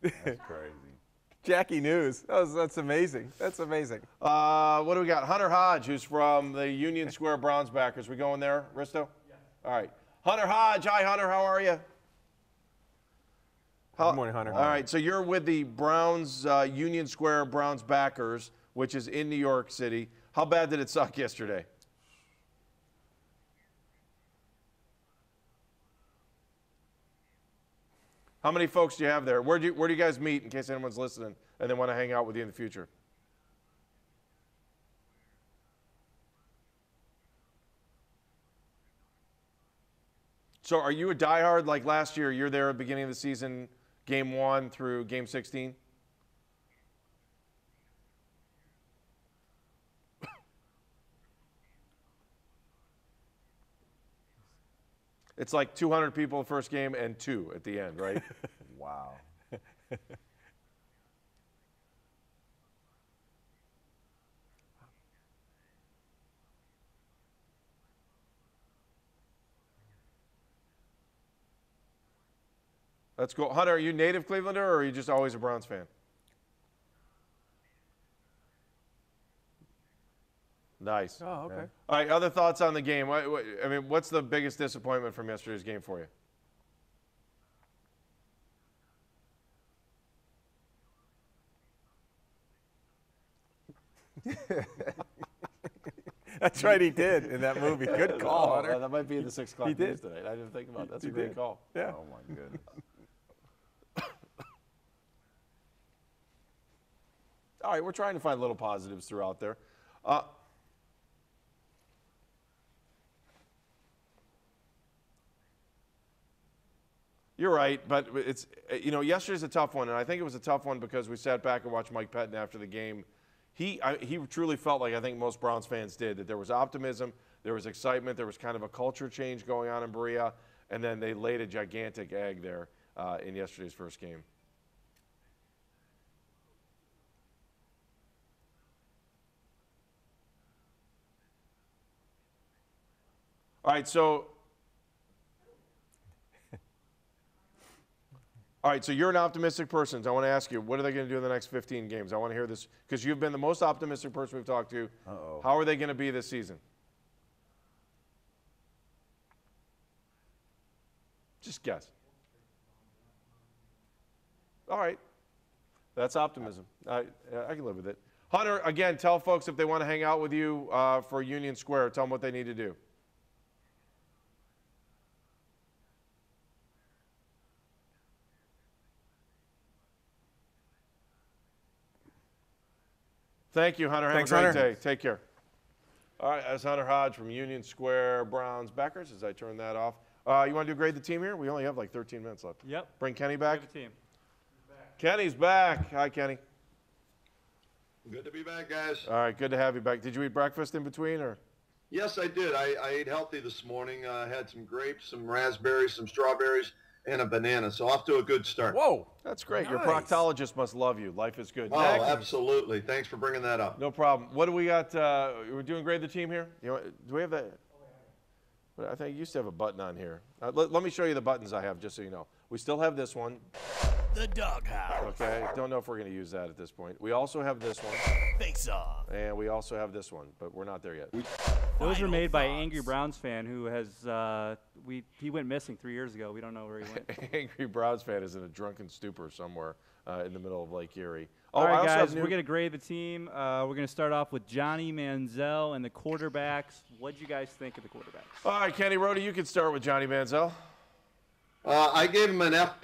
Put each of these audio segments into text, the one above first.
That's crazy. Jackie News. That's amazing. That's amazing. What do we got? Hunter Hodge, who's from the Union Square Browns backers. We going there, Risto? Yeah. All right. Hunter Hodge. Hi, Hunter. How are you? Good morning, Hunter. All right. So you're with the Browns, Union Square Browns backers, which is in New York City. How bad did it suck yesterday? How many folks do you have there? Where do you guys meet in case anyone's listening and they want to hang out with you in the future? So are you a diehard like last year? You're there at the beginning of the season, game 1 through game 16? It's like 200 people the first game and 2 at the end, right? Wow. That's cool. Hunter, are you native Clevelander or are you just always a Browns fan? Nice. Oh, okay. All right, other thoughts on the game? I mean, what's the biggest disappointment from yesterday's game for you? That's right, he did in that movie. Good call, Hunter. That might be in the 6 o'clock He did. news tonight. I didn't think about that. That's He a great did. call. Yeah. Oh, my goodness. All right, we're trying to find little positives throughout there. You're right, but it's, yesterday's a tough one, and I think it was a tough one because we sat back and watched Mike Pettin after the game. He truly felt like I think most Browns fans did, that there was optimism, there was excitement, there was kind of a culture change going on in Berea, and then they laid a gigantic egg there in yesterday's first game. All right, so you're an optimistic person. So I want to ask you, what are they going to do in the next 15 games? I want to hear this because you've been the most optimistic person we've talked to. Uh-oh. How are they going to be this season? Just guess. All right. That's optimism. I can live with it. Hunter, again, tell folks if they want to hang out with you for Union Square, tell them what they need to do. Thank you, Hunter. Thanks, Have a great Hunter. day. Take care. All right, that's Hunter Hodge from Union Square Browns backers as I turn that off. You want to do grade the team here? We only have like 13 minutes left. Yep. Bring Kenny back. Grade the team. Kenny's back. Hi, Kenny. Good to be back, guys. All right, good to have you back. Did you eat breakfast in between, or? Yes, I did. I ate healthy this morning. I had some grapes, some raspberries, some strawberries, and a banana. So off to a good start. Whoa, that's great. Your Nice. proctologist must love you. Life is good. Oh, Next. absolutely. Thanks for bringing that up. No problem. What do we got? We're doing grade the team here. Do we have that? I think you used to have a button on here. Let me show you the buttons I have, just so you know. We still have this one. The Doghouse. Okay, don't know if we're going to use that at this point. We also have this one, Face Off. and we also have this one, but we're not there yet. Those were made by an Thoughts. angry Browns fan who has he went missing 3 years ago. We don't know where he went. Angry Browns fan is in a drunken stupor somewhere in the middle of Lake Erie. All I right, also have guys, new- we're going to grade the team. We're going to start off with Johnny Manziel and the quarterbacks. What'd you guys think of the quarterbacks? All right, Kenny Rhoda, you can start with Johnny Manziel. I gave him an F+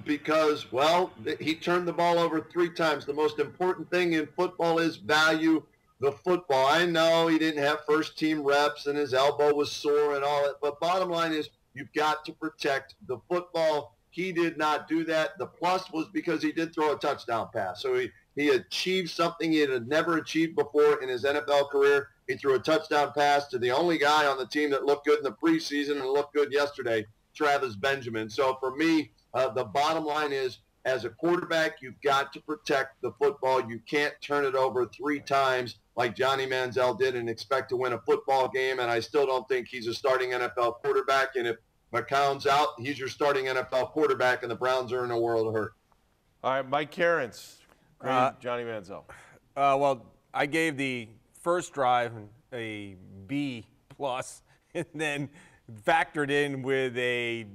because, well, he turned the ball over 3 times. The most important thing in football is value the football. I know he didn't have first-team reps and his elbow was sore and all that, but bottom line is you've got to protect the football. He did not do that. The plus was because he did throw a touchdown pass. So he achieved something he had never achieved before in his NFL career. He threw a touchdown pass to the only guy on the team that looked good in the preseason and looked good yesterday, Travis Benjamin. So for me, the bottom line is, as a quarterback, you've got to protect the football. You can't turn it over 3 times like Johnny Manziel did and expect to win a football game. And I still don't think he's a starting NFL quarterback. And if McCown's out. He's your starting NFL quarterback, and the Browns are in a world of hurt. All right, Mike Carens, Johnny Manziel. Well, I gave the first drive a B plus, and then factored in with a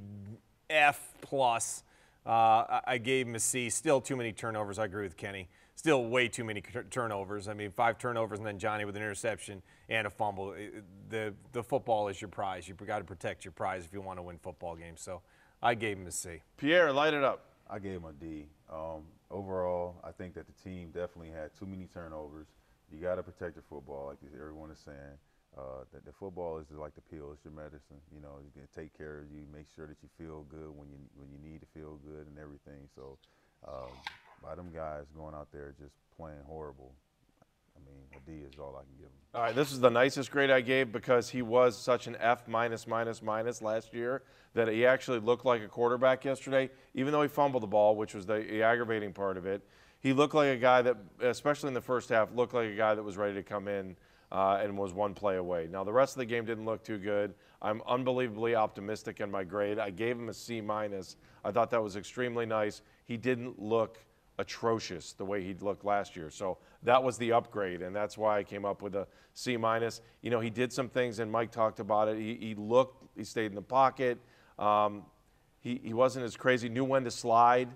F plus. I gave him a C. Still too many turnovers. I agree with Kenny. Still way too many turnovers. I mean, 5 turnovers and then Johnny with an interception and a fumble. The football is your prize. You've got to protect your prize if you want to win football games. So I gave him a C. Pierre, light it up. I gave him a D. Overall, I think that the team definitely had too many turnovers. You got to protect your football, like everyone is saying. The football is like the pill. It's your medicine. You know, you can take care of you, make sure that you feel good when you need to feel good and everything. So, by them guys going out there just playing horrible, I mean, a D is all I can give him. All right, this is the nicest grade I gave because he was such an F minus last year that he actually looked like a quarterback yesterday, even though he fumbled the ball, which was the aggravating part of it. He looked like a guy that, especially in the first half, looked like a guy that was ready to come in and was one play away. Now, the rest of the game didn't look too good. I'm unbelievably optimistic in my grade. I gave him a C minus. I thought that was extremely nice. He didn't look atrocious the way he looked last year. So that was the upgrade, and that's why I came up with a C minus. You know, he did some things, and Mike talked about it. He stayed in the pocket. He wasn't as crazy, knew when to slide,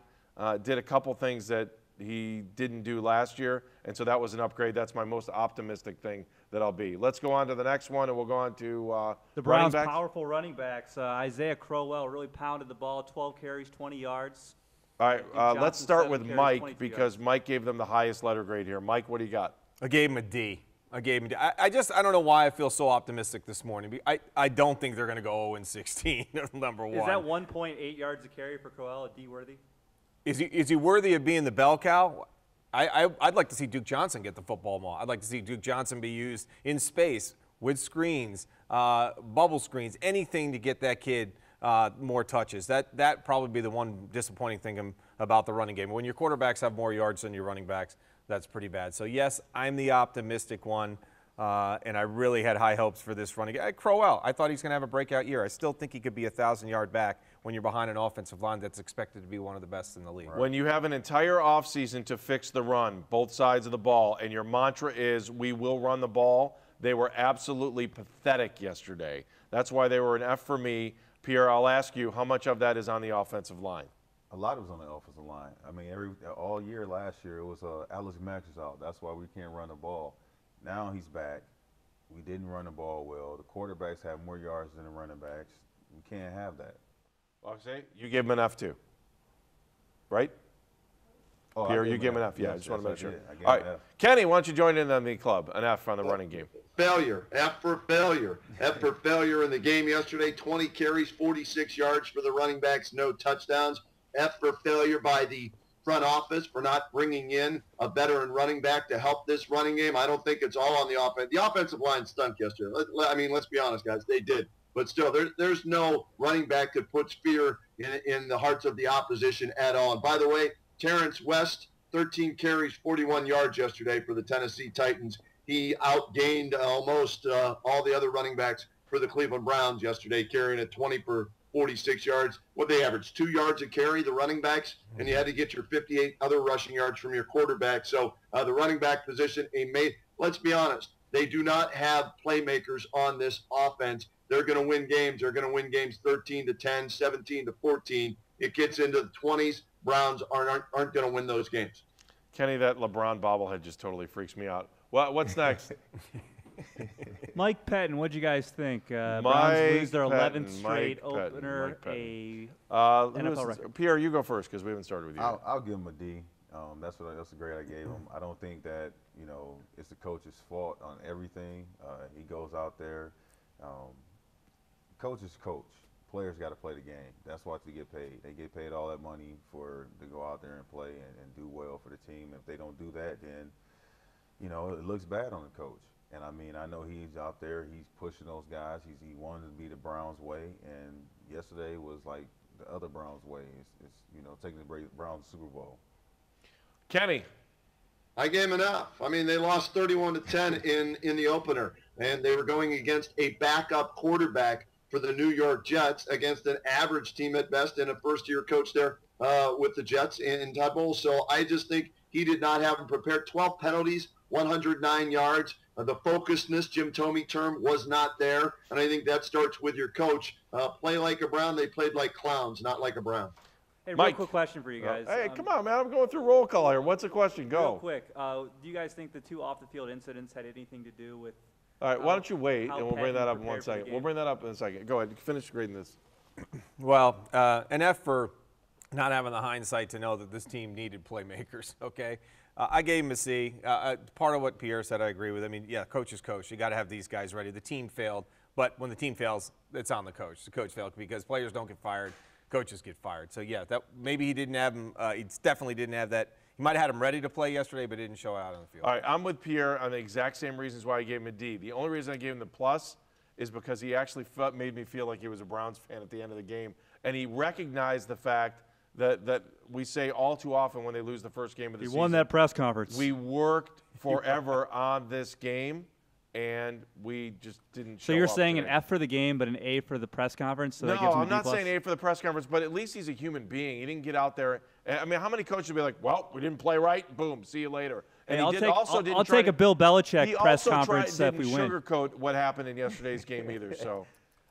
did a couple things that he didn't do last year, and so that was an upgrade. That's my most optimistic thing that I'll be. Let's go on to the next one, and we'll go on to the Browns' powerful running backs. Isaiah Crowell really pounded the ball, 12 carries, 20 yards. All right, let's start with Mike because Mike gave them the highest letter grade here. Mike, what do you got? I gave him a D. I don't know why I feel so optimistic this morning. I don't think they're going to go 0-16, number one. Is that 1.8 yards a carry for Crowell a D worthy? Is he worthy of being the bell cow? I'd like to see Duke Johnson get the football more. I'd like to see Duke Johnson be used in space with screens, bubble screens, anything to get that kid more touches. That probably be the one disappointing thing about the running game. When your quarterbacks have more yards than your running backs, that's pretty bad. So, yes, I'm the optimistic one, and I really had high hopes for this running game. Crowell, I thought he's going to have a breakout year. I still think he could be a 1,000-yard back when you're behind an offensive line that's expected to be one of the best in the league. When you have an entire offseason to fix the run, both sides of the ball, and your mantra is we will run the ball, they were absolutely pathetic yesterday. That's why they were an F for me. Pierre, I'll ask you, how much of that is on the offensive line? A lot of it was on the offensive line. I mean, all year last year, it was Alex Mack was out. That's why we can't run the ball. Now he's back. We didn't run the ball well. The quarterbacks have more yards than the running backs. We can't have that. Oksay, you gave him an F too, right? Oh, Pierre, you gave him an F. Yeah, I just want to make sure. All right, Kenny, why don't you join in on the club? An F on the running game. Failure. F for failure. F for failure in the game yesterday. 20 carries, 46 yards for the running backs, no touchdowns. F for failure by the front office for not bringing in a veteran running back to help this running game. I don't think it's all on the offense. The offensive line stunk yesterday. I mean, let's be honest, guys. They did. But still, there's no running back that puts fear in the hearts of the opposition at all. And by the way, Terrence West, 13 carries, 41 yards yesterday for the Tennessee Titans. He outgained almost all the other running backs for the Cleveland Browns yesterday, carrying at 20 for 46 yards. What they averaged, 2 yards a carry, the running backs, and you had to get your 58 other rushing yards from your quarterback. So the running back position, let's be honest, they do not have playmakers on this offense. They're going to win games. They're going to win games 13-10, 17-14. It gets into the 20s. Browns aren't going to win those games. Kenny, that LeBron bobblehead just totally freaks me out. What's next? Mike Pettin, what'd you guys think? Browns lose their 11th straight opener. NFL record. Pierre, you go first because we haven't started with you. I'll give him a D. That's a grade I gave him. I don't think that it's the coach's fault on everything. He goes out there. Coach is coach. Players got to play the game. That's why they get paid. They get paid all that money to go out there and play and do well for the team. If they don't do that, then it looks bad on the coach. And I mean, I know he's out there. He's pushing those guys. He wanted to be the Browns way, and yesterday was like the other Browns way. It's taking the Browns to Super Bowl. Kenny. I gave him an F. I mean, they lost 31-10 in the opener, and they were going against a backup quarterback for the New York Jets against an average team at best and a first-year coach there with the Jets in Todd Bowles. So I just think he did not have him prepared. 12 penalties, 109 yards. The focusedness, Jim Thome term, was not there. And I think that starts with your coach. Play like a Brown. They played like clowns, not like a Brown. Hey, Mike. real quick question for you guys. Hey, come on, man. I'm going through roll call here. What's the question? Go. Real quick. Do you guys think the 2 off-the-field incidents had anything to do with All right, why don't you wait, and we'll bring that up in 1 prepared for the second. game? We'll bring that up in a second. Go ahead. Finish grading this. Well, an F for not having the hindsight to know that this team needed playmakers, okay? I gave him a C. Part of what Pierre said, I agree with. I mean, yeah, coach is coach. You got to have these guys ready. The team failed, but when the team fails, it's on the coach. The coach failed because players don't get fired, coaches get fired. So, yeah, that maybe he didn't have him. He definitely didn't have that. He might have had him ready to play yesterday, but didn't show out on the field. All right, I'm with Pierre on the exact same reasons why I gave him a D. The only reason I gave him the plus is because he actually made me feel like he was a Browns fan at the end of the game, and he recognized the fact that we say all too often when they lose the first game of the season. He won that press conference. We worked forever on this game, and we just didn't show So you're up saying today. an F for the game, but an A for the press conference? So No, that gives him I'm a not D+? saying A for the press conference, but at least he's a human being. He didn't get out there. I mean, how many coaches would be like, well, we didn't play right, boom, see you later. And Hey, he didn't take a Bill Belichick press he conference if we didn't win. sugarcoat what happened in yesterday's game either. So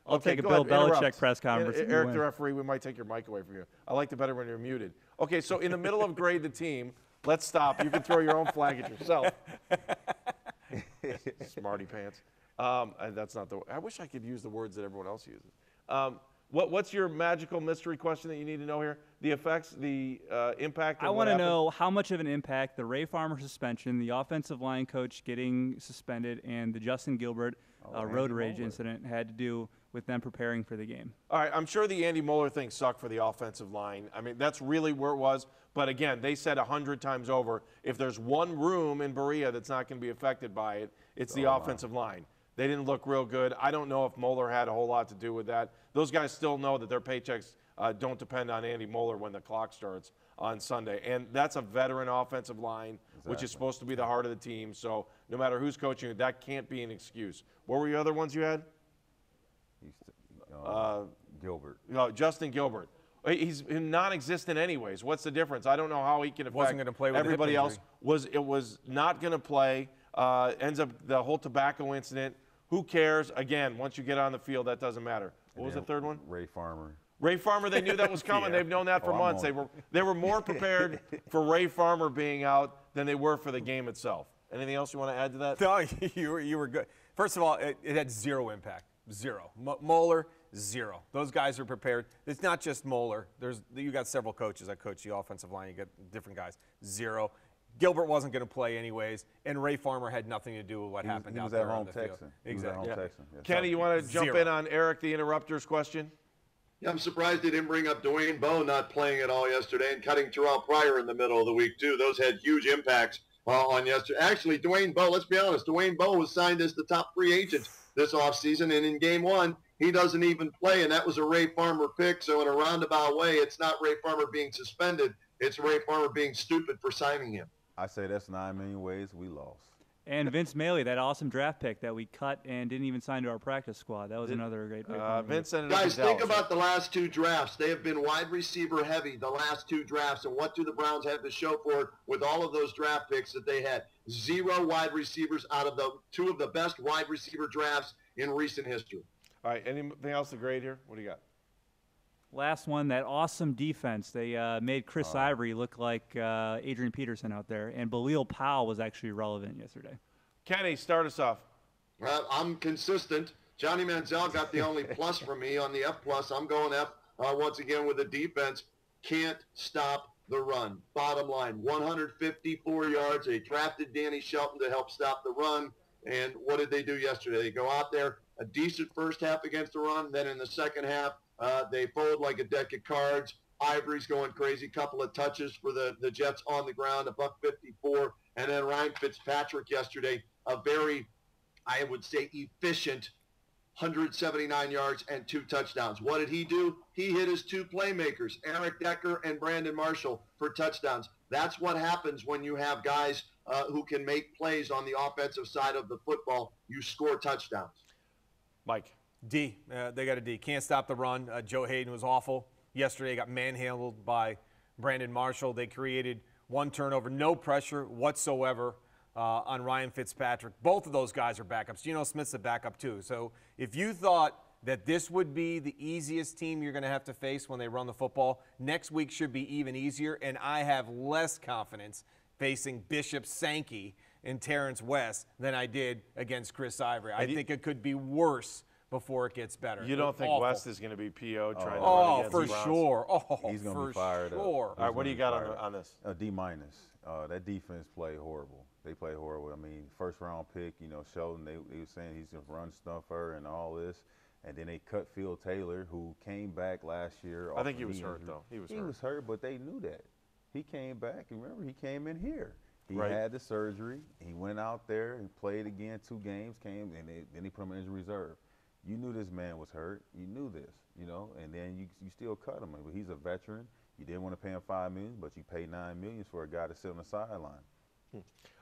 I'll okay, take a go Bill ahead, Belichick interrupt. press conference if we Eric, win. the referee, we might take your mic away from you. I like it better when you're muted. Okay, so in the middle of grade the team, let's stop. You can throw your own flag at yourself. Smarty pants. That's not the. I wish I could use the words that everyone else uses. What's your magical mystery question that you need to know here? The effects, the impact. I want to know how much of an impact the Ray Farmer suspension, the offensive line coach getting suspended, and the Justin Gilbert road rage incident had to do with them preparing for the game. All right, I'm sure the Andy Moeller thing sucked for the offensive line. I mean, that's really where it was. But again, they said 100 times over, if there's one room in Berea that's not going to be affected by it, it's the offensive line. They didn't look real good. I don't know if Moeller had a whole lot to do with that. Those guys still know that their paychecks don't depend on Andy Moeller when the clock starts on Sunday. And that's a veteran offensive line, which is supposed to be the heart of the team. So no matter who's coaching you, that can't be an excuse. What were your other ones you had? Gilbert. No, Justin Gilbert. He's non-existent anyways. What's the difference? I don't know how he can affect Wasn't gonna play with a hip everybody else. injury. It was not going to play. Ends up the whole tobacco incident. Who cares? Again, once you get on the field, that doesn't matter. What was the third one? Ray Farmer. Ray Farmer, they knew that was coming. They've known that for months. They were more prepared for Ray Farmer being out than they were for the game itself. Anything else you want to add to that? No, you were good. First of all, it had zero impact. Zero. Moeller, zero. Those guys are prepared. It's not just Moeller. You got several coaches that coach the offensive line. You got different guys. Zero. Gilbert wasn't going to play anyways, and Ray Farmer had nothing to do with what happened out there on the field. Exactly. Yeah. Kenny, you want to jump in on Eric the Interrupter's question? Yeah, I'm surprised they didn't bring up Dwayne Bowe not playing at all yesterday and cutting Terrell Pryor in the middle of the week, too. Those had huge impacts on yesterday. Actually, Dwayne Bowe, let's be honest, Dwayne Bowe was signed as the top free agent this offseason, and in game one, he doesn't even play, and that was a Ray Farmer pick. So in a roundabout way, it's not Ray Farmer being suspended. It's Ray Farmer being stupid for signing him. I say that's 9 million ways we lost. And Vince Maley, that awesome draft pick that we cut and didn't even sign to our practice squad. That was another great pick. Vince ended up Guys, in think Dallas, about the last 2 drafts. They have been wide receiver heavy the last 2 drafts. And what do the Browns have to show for it with all of those draft picks that they had? 0 wide receivers out of the 2 of the best wide receiver drafts in recent history. All right, anything else to grade here? What do you got? Last one, that awesome defense. They made Chris Ivory look like Adrian Peterson out there. And Balil Powell was actually relevant yesterday. Kenny, start us off. I'm consistent. Johnny Manziel got the only plus for me on the F+. I'm going F once again with the defense. Can't stop the run. Bottom line, 154 yards. They drafted Danny Shelton to help stop the run. And what did they do yesterday? They go out there, a decent first half against the run. Then in the second half, they fold like a deck of cards. Ivory's going crazy. Couple of touches for the Jets on the ground, $154. And then Ryan Fitzpatrick yesterday, a very, I would say, efficient 179 yards and 2 touchdowns. What did he do? He hit his 2 playmakers, Eric Decker and Brandon Marshall, for touchdowns. That's what happens when you have guys who can make plays on the offensive side of the football. You score touchdowns. Mike. D. They got a D. Can't stop the run. Joe Hayden was awful yesterday. Got manhandled by Brandon Marshall. They created one turnover, no pressure whatsoever on Ryan Fitzpatrick. Both of those guys are backups. Geno Smith's a backup too. So if you thought that this would be the easiest team you're going to have to face when they run the football, next week should be even easier, and I have less confidence facing Bishop Sankey and Terrence West than I did against Chris Ivory. I think it could be worse before it gets better. You don't think Awful. West is going to be PO'd trying to run Oh, against for the Browns? sure. Oh, He's going to for be fired up. sure. All right, what do you got on this? D-. That defense played horrible. They played horrible. I mean, first-round pick, Sheldon, they were saying he's going to run stuffer and all this. And then they cut Phil Taylor, who came back last year. I think he was hurt, though. He was hurt, but they knew that. He came back. Remember, he came in here. He Right. had the surgery. He went out there and played again 2 games, and then they put him in injury reserve. You knew this man was hurt. You knew this, and then you still cut him. But he's a veteran. You didn't want to pay him $5 million, but you paid $9 million for a guy to sit on the sideline.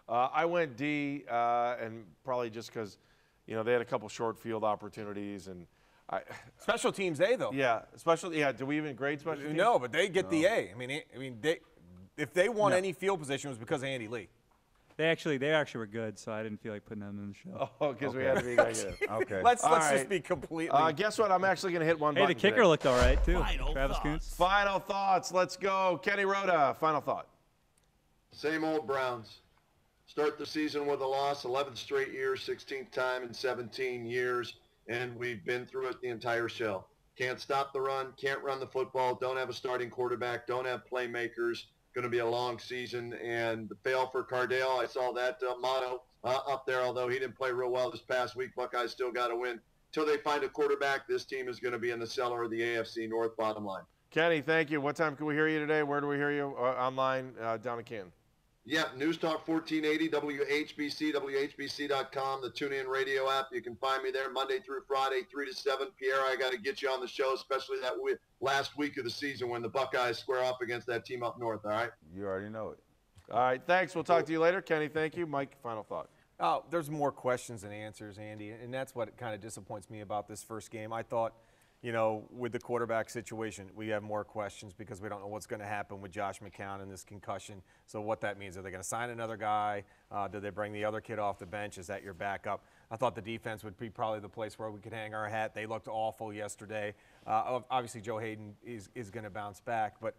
I went D, and probably just because, they had a couple short field opportunities, and Special teams A, though. yeah, especially do we even grade special teams? No, but they get the A. I mean, if they won any field position, it was because of Andy Lee. They actually were good, so I didn't feel like putting them in the show. Oh, because we had to be negative. Okay. Let's right. just be completely. Guess what? I'm actually going to hit one Hey, button the kicker today. looked all right too. Final Travis thoughts. Kuntz. Final thoughts. Let's go. Kenny Rhoda, final thought. Same old Browns. Start the season with a loss, 11th straight year, 16th time in 17 years, and we've been through it the entire show. Can't stop the run, can't run the football, don't have a starting quarterback, don't have playmakers. Going to be a long season, and the fail for Cardale. I saw that motto up there, although he didn't play real well this past week. Buckeyes still got to win. Until they find a quarterback, this team is going to be in the cellar of the AFC North, bottom line. Kenny, thank you. What time can we hear you today? Where do we hear you? Online down in Canton. Yeah, News Talk 1480, WHBC, WHBC.com, the TuneIn radio app. You can find me there Monday through Friday, 3 to 7. Pierre, I got to get you on the show, especially that last week of the season when the Buckeyes square off against that team up north, all right? You already know it. All right, thanks. We'll talk to you later. Kenny, thank you. Mike, final thought. Oh, there's more questions than answers, Andy, and that's what kind of disappoints me about this first game. I thought, with the quarterback situation, we have more questions because we don't know what's going to happen with Josh McCown and this concussion. So what that means, are they going to sign another guy? Do they bring the other kid off the bench? Is that your backup? I thought the defense would be probably the place where we could hang our hat. They looked awful yesterday. Obviously, Joe Hayden is going to bounce back, but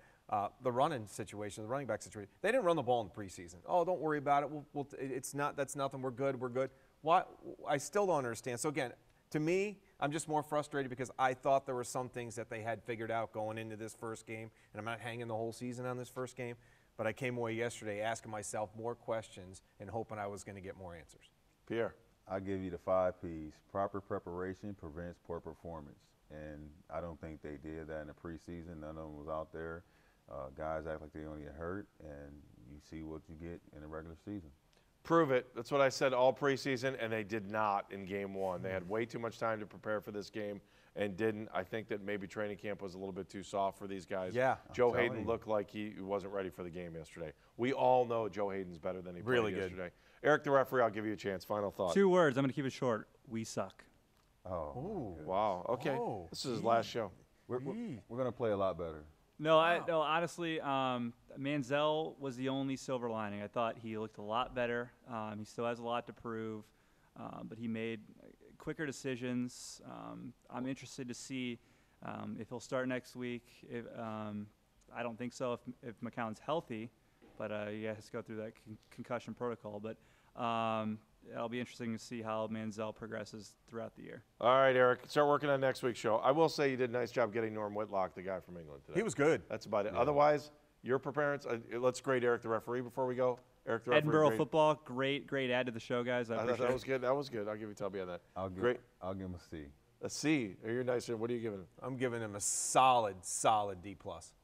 the running situation, the running back situation, they didn't run the ball in the preseason. Oh, don't worry about it. That's nothing. We're good. Why? I still don't understand. So again, to me, I'm just more frustrated because I thought there were some things that they had figured out going into this first game, and I'm not hanging the whole season on this first game, but I came away yesterday asking myself more questions and hoping I was going to get more answers. Pierre. I give you the 5 Ps. Proper preparation prevents poor performance, and I don't think they did that in the preseason. None of them was out there. Guys act like they don't get hurt, and you see what you get in the regular season. Prove it. That's what I said all preseason, and they did not in game 1. They had way too much time to prepare for this game and didn't. I think that maybe training camp was a little bit too soft for these guys. Yeah. Joe Hayden looked like he wasn't ready for the game yesterday. We all know Joe Hayden's better than he played yesterday. Eric, the referee, I'll give you a chance. Final thought. 2 words. I'm going to keep it short. We suck. Oh, Wow. Okay. Oh, This is his last show. we're going to play a lot better. No, honestly, Manziel was the only silver lining. I thought he looked a lot better. He still has a lot to prove, but he made quicker decisions. I'm interested to see if he'll start next week. I don't think so if McCown's healthy, but he has to go through that concussion protocol. But it'll be interesting to see how Manziel progresses throughout the year. All right, Eric, start working on next week's show. I will say you did a nice job getting Norm Whitlock, the guy from England, today. He was good. That's about it. Otherwise, your preparedness. Let's grade Eric, the referee, before we go. Eric, the referee. Edinburgh grade. Football, great add to the show, guys. I I thought appreciate that it. was good. That was good. I'll give you Tubby on that. I'll give him a C. A C. You're nice. What are you giving him? I'm giving him a solid D+.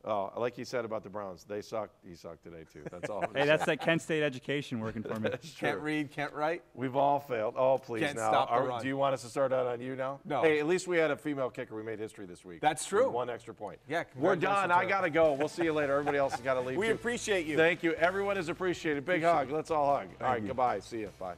Oh, like you said about the Browns, they sucked. He sucked today too. That's all. Hey, that's that Kent State education working for me. Can't read, can't write. We've all failed. Oh, please Can't now. stop the run. Do you want us to start out on you now? No. Hey, at least we had a female kicker. We made history this week. That's true. With 1 extra point. Yeah, We're done. congratulations, I Eric. got to go. We'll see you later. Everybody else has got to leave. We too. appreciate you. Thank you. Everyone is appreciated. Big hug. Let's all hug. All right, goodbye. See you. Bye.